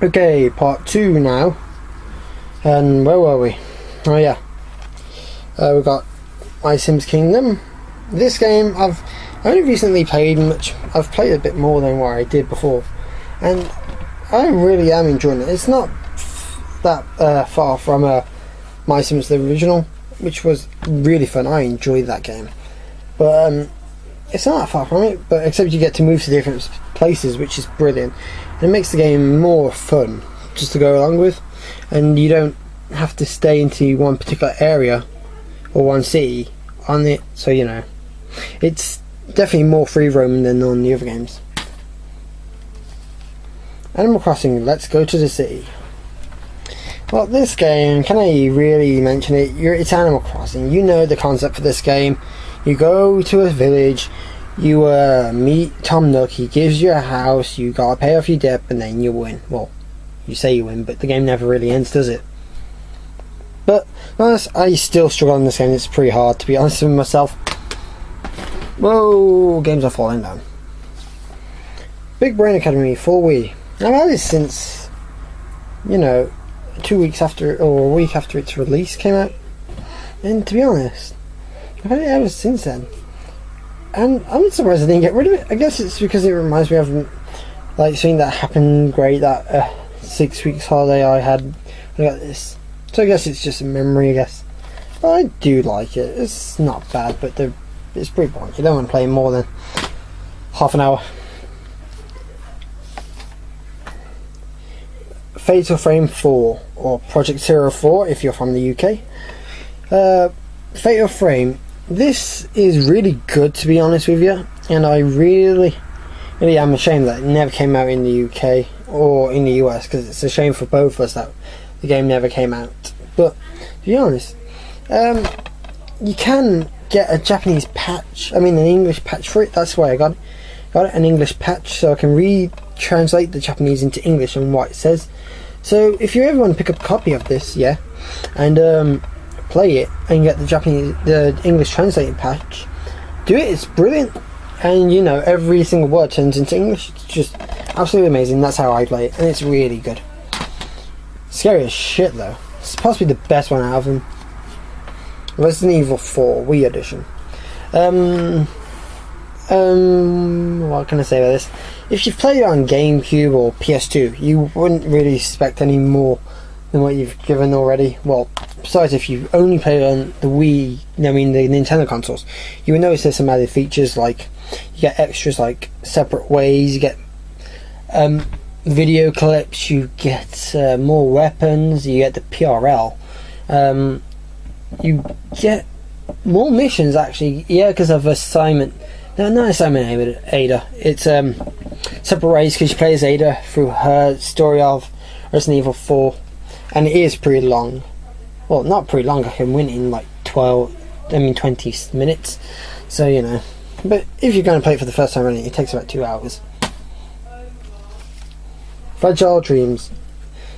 Okay, part 2 now. And where were we? Oh yeah, we got My Sims Kingdom. This game I've only recently played much. I've played a bit more than what I did before, and I really am enjoying it. It's not that far from My Sims the original, which was really fun. I enjoyed that game, but it's not that far from it. But except you get to move to different places, which is brilliant. And it makes the game more fun just to go along with, and you don't have to stay into one particular area or one city on it. So you know, it's definitely more free roaming than on the other games. Animal Crossing, let's go to the city. Well, this game, can I really mention it? It's Animal Crossing. You know the concept for this game. You go to a village, you meet Tom Nook, he gives you a house, you gotta pay off your debt, and then you win. Well, you say you win, but the game never really ends, does it? But, honest, I still struggle on this game. It's pretty hard, to be honest with myself. Whoa, games are falling down. Big Brain Academy for Wii. I've had this since, you know, 2 weeks after, or a week after its release came out. And to be honest, I've had it ever since then. And I'm surprised I didn't get rid of it. I guess it's because it reminds me of like something that happened great, that 6 weeks holiday I had when I got this. So I guess it's just a memory, I guess. But I do like it. It's not bad, but it's pretty boring. You don't want to play more than half an hour. Fatal Frame 4, or Project 04 if you're from the UK. Fatal Frame. This is really good, to be honest with you, and I really am ashamed that it never came out in the UK or in the US, because it's a shame for both of us that the game never came out. But to be honest, you can get a Japanese patch, an English patch for it. That's why I got it, an English patch, so I can retranslate the Japanese into English and what it says. So if you ever want to pick up a copy of this, yeah, and play it and get the English translated patch, do it. It's brilliant, and you know, every single word turns into English. It's just absolutely amazing. That's how I play it, and it's really good. Scary as shit though. It's possibly the best one out of them. Resident Evil 4 Wii Edition. What can I say about this? If you've played it on GameCube or PS2, you wouldn't really expect any more than what you've given already. Well, besides if you only played on the Wii, the Nintendo consoles, you would notice there's some added features, like you get extras like separate ways, you get video clips, you get more weapons, you get the PRL, you get more missions actually, yeah, because of assignment. No, not assignment Ada. It's separate ways, because you play as Ada through her story of Resident Evil 4, and it is pretty long. Well, not pretty long. I can win in like 20 minutes. So you know, but if you're going to play it for the first time running, it takes about 2 hours. Fragile Dreams.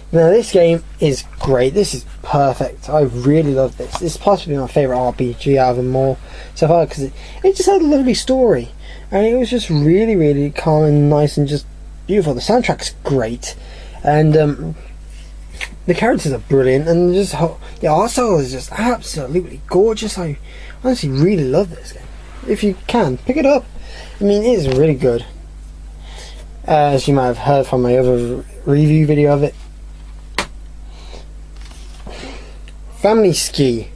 Now this game is great. This is perfect. I really love this. This is possibly my favourite RPG out of them all so far, because it just had a lovely story, and it was just really, really calm and nice and just beautiful. The soundtrack's great, and the characters are brilliant, and just the art style is just absolutely gorgeous. I honestly really love this game. If you can, pick it up. It is really good. As you might have heard from my other review video of it. Family Ski.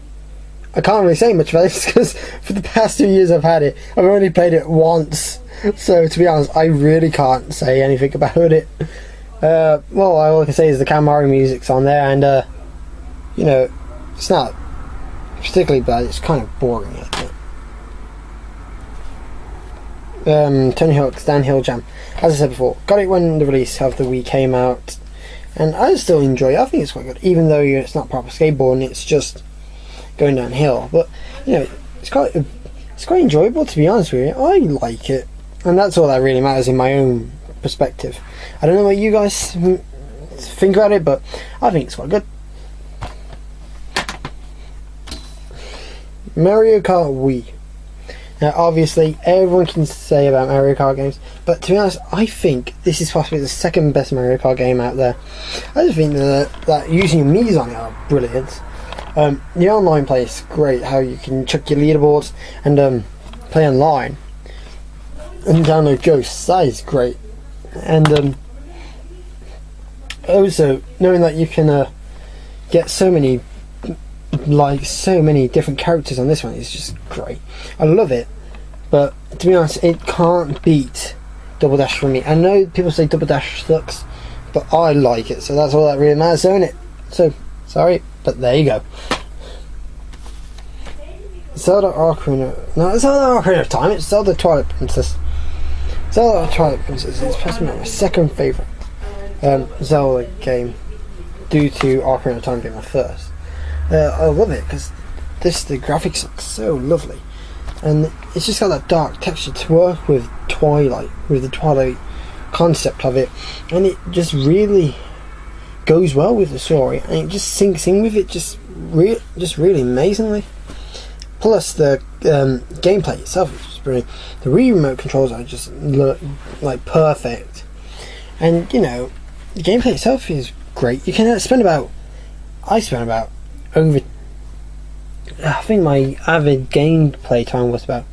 I can't really say much about this, because for the past 2 years I've had it. I've only played it once, so to be honest, I really can't say anything about it. Well, all I can say is the Camaro music's on there, and you know, it's not particularly bad. It's kind of boring. Tony Hawk's Downhill Jam. As I said before, got it when the release of the Wii came out, and I still enjoy it. I think it's quite good, even though it's not proper skateboarding. It's just going downhill. But you know, it's quite enjoyable, to be honest with you. I like it, and that's all that really matters in my own perspective. I don't know what you guys think about it, but I think it's quite good. Mario Kart Wii. Now, obviously, everyone can say about Mario Kart games, but to be honest, I think this is possibly the second best Mario Kart game out there. I just think that using Mii's on it are brilliant. The online play is great, how you can check your leaderboards and play online and download ghosts. That is great. And also, knowing that you can get so many different characters on this one is just great. I love it, but to be honest, it can't beat Double Dash for me. I know people say Double Dash sucks, but I like it, so that's all that really matters, isn't it? So, sorry, but there you go. Zelda Ocarina... No, it's Zelda Ocarina of Time, it's Zelda Twilight Princess. Zelda Twilight Princess is possibly my second favourite Zelda game, due to Ocarina of Time being my first. I love it because the graphics look so lovely, and it's just got that dark texture to work with Twilight, with the Twilight concept of it, and it just really goes well with the story, and it just sinks in with it just really amazingly. Plus the gameplay itself is just brilliant. The Wii remote controls are just like perfect, and you know, the gameplay itself is great. You can spend about over, I think my average gameplay time was about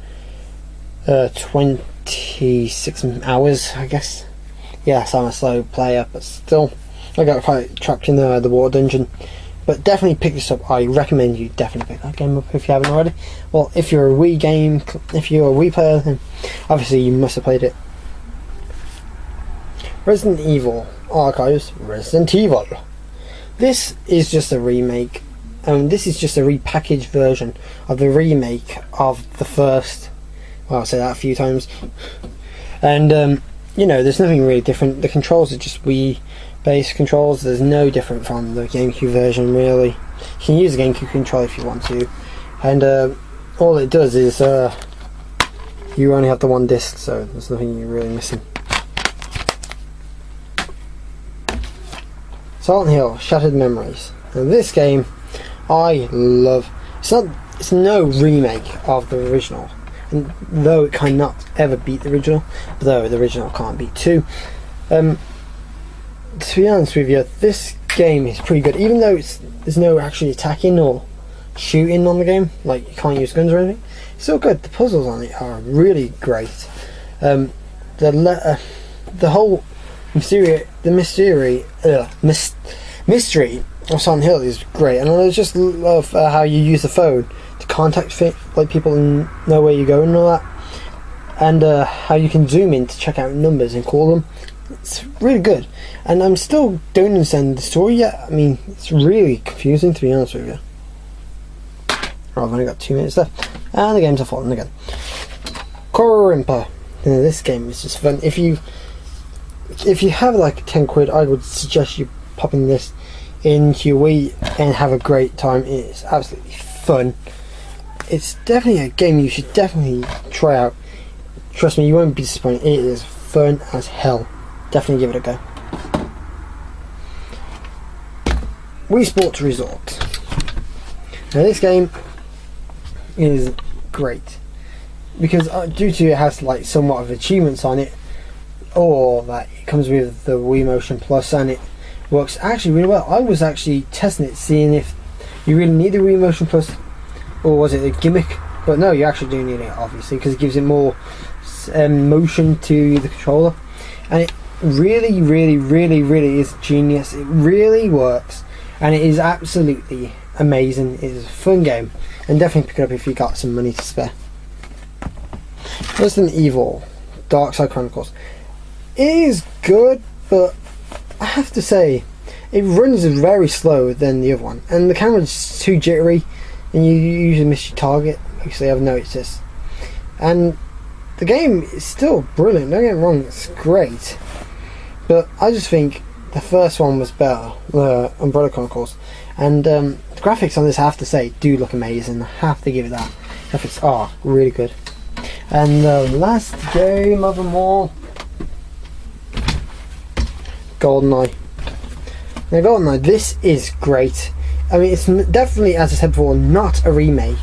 26 hours, I guess. Yes, I'm a slow player, but still, I got quite trapped in the water dungeon. But definitely pick this up. I recommend you definitely pick that game up if you haven't already. Well, if you're a Wii player, then obviously you must have played it. Resident Evil Archives, Resident Evil. This is just a remake. This is just a repackaged version of the remake of the first. Well, I'll say that a few times. And you know, there's nothing really different. The controls are just Wii-based controls. There's no different from the GameCube version, really. You can use the GameCube controller if you want to, and all it does is you only have the one disc, so there's nothing you're really missing. Silent Hill: Shattered Memories. And this game, I love. It's no remake of the original, and though it cannot ever beat the original, though the original can't beat 2. To be honest with you, this game is pretty good, even though there's no actually attacking or shooting on the game, like you can't use guns or anything. It's still good. The puzzles on it are really great. The whole mystery of Silent Hill is great, and I just love how you use the phone to contact people and know where you're going and all that, and how you can zoom in to check out numbers and call them. It's really good, and I'm still don't understand the story yet. I mean, it's really confusing, to be honest with you. Right, I've only got 2 minutes left, and the games are falling again. Rimpau. This game is just fun. If you have like 10 quid, I would suggest you popping this into your Wii and have a great time. It's absolutely fun. It's definitely a game you should definitely try out. Trust me, you won't be disappointed. It is fun as hell. Definitely give it a go. Wii Sports Resort. Now this game is great because due to it has like somewhat of achievements on it, or that it comes with the Wii Motion Plus, and it works actually really well. I was actually testing it, seeing if you really need the Wii Motion Plus, or was it a gimmick? But no, you actually do need it, obviously, because it gives it more motion to the controller, and it really is genius. It really works, and it is absolutely amazing. It is a fun game, and definitely pick it up if you got some money to spare. Resident Evil Dark Side Chronicles. It is good, but I have to say it runs very slow than the other one, and the camera's too jittery, and you usually miss your target. Actually, I've noticed this. And the game is still brilliant, don't get me wrong, it's great, but I just think the first one was better, Umbrella Chronicles, and the graphics on this, I have to say, do look amazing. I have to give it that. Graphics are really good. And the last game of them all, GoldenEye. Now GoldenEye, this is great. I mean, it's definitely, as I said before, not a remake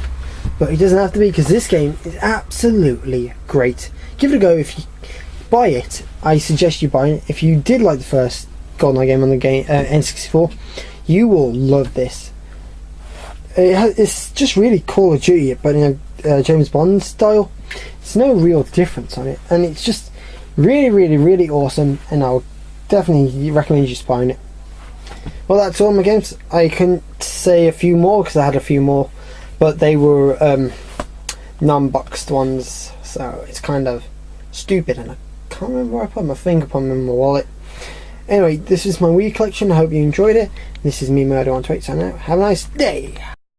but it doesn't have to be, because this game is absolutely great. Give it a go. If you buy it, I suggest you buy it. If you did like the first GoldenEye game on the game N64, you will love this. It's just really Call of Duty, but in a James Bond style. There's no real difference on it, and it's just really, really, really awesome, and I'll definitely recommend you buying it. Well, that's all my games. I couldn't say a few more because I had a few more, but they were non-boxed ones, so it's kind of stupid, and I can't remember where I put my fingerprint in my wallet. Anyway, this is my Wii collection. I hope you enjoyed it. This is me, Murder on Twitch, signing out. Have a nice day.